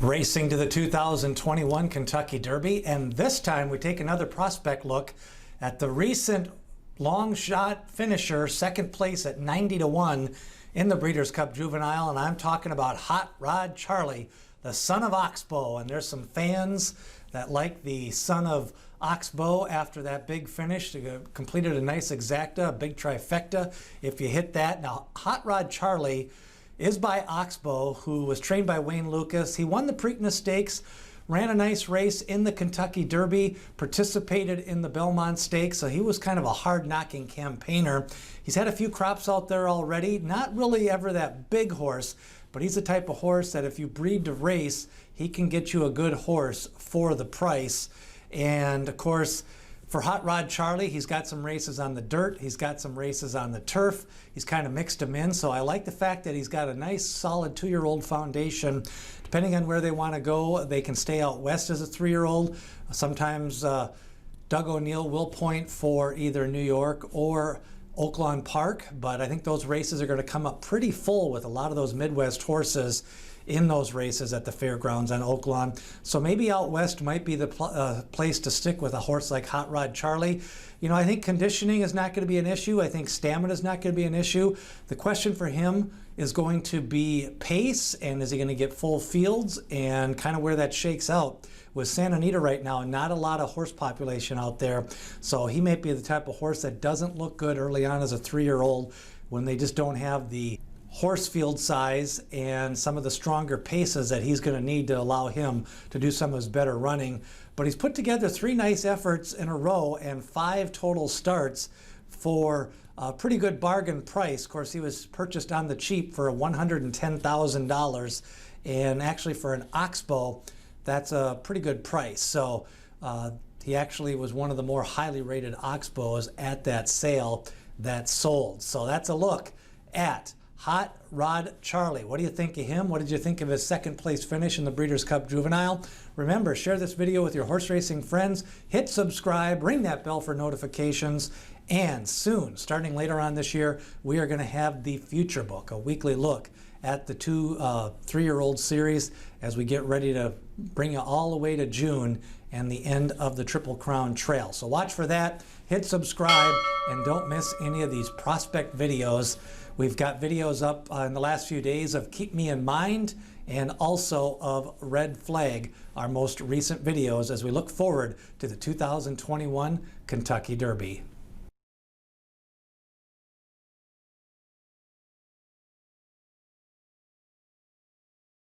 Racing to the 2021 Kentucky Derby, and this time we take another prospect look at the recent long shot finisher, second place at 90-1 in the Breeders' Cup Juvenile, and I'm talking about Hot Rod Charlie, the son of Oxbow. And there's some fans that like the son of Oxbow after that big finish. They completed a nice exacta, a big trifecta if you hit that. Now, Hot Rod Charlie is by Oxbow, who was trained by Wayne Lucas. He won the Preakness Stakes, ran a nice race in the Kentucky Derby, participated in the Belmont Stakes, so he was kind of a hard-knocking campaigner. He's had a few crops out there already, not really ever that big horse, but he's the type of horse that if you breed to race, he can get you a good horse for the price. And of course, for Hot Rod Charlie, he's got some races on the dirt, he's got some races on the turf, he's kind of mixed them in, so I like the fact that he's got a nice solid 2-year-old foundation. Depending on where they want to go, they can stay out west as a 3-year-old. Sometimes Doug O'Neill will point for either New York or Oaklawn Park, but I think those races are going to come up pretty full with a lot of those Midwest horses in those races at the fairgrounds on Oaklawn. So maybe out west might be the place to stick with a horse like Hot Rod Charlie. You know, I think conditioning is not going to be an issue. I think stamina is not going to be an issue. The question for him is going to be pace, and is he going to get full fields, and kind of where that shakes out. With Santa Anita right now, not a lot of horse population out there, so he may be the type of horse that doesn't look good early on as a 3-year-old when they just don't have the horse field size and some of the stronger paces that he's going to need to allow him to do some of his better running. But he's put together 3 nice efforts in a row and 5 total starts for a pretty good bargain price. Of course, he was purchased on the cheap for $110,000, and actually for an Oxbow, that's a pretty good price. So he actually was one of the more highly rated Oxbows at that sale that sold. So that's a look at Hot Rod Charlie. What do you think of him? What did you think of his second place finish in the Breeders' Cup Juvenile? Remember, share this video with your horse racing friends, hit subscribe, ring that bell for notifications, and soon, starting later on this year, we are going to have the Future Book, a weekly look at the 2 3-year-old series as we get ready to bring you all the way to June and the end of the Triple Crown Trail. So watch for that, hit subscribe, and don't miss any of these prospect videos. We've got videos up in the last few days of Keep Me in Mind and also of Red Flag, our most recent videos as we look forward to the 2021 Kentucky Derby.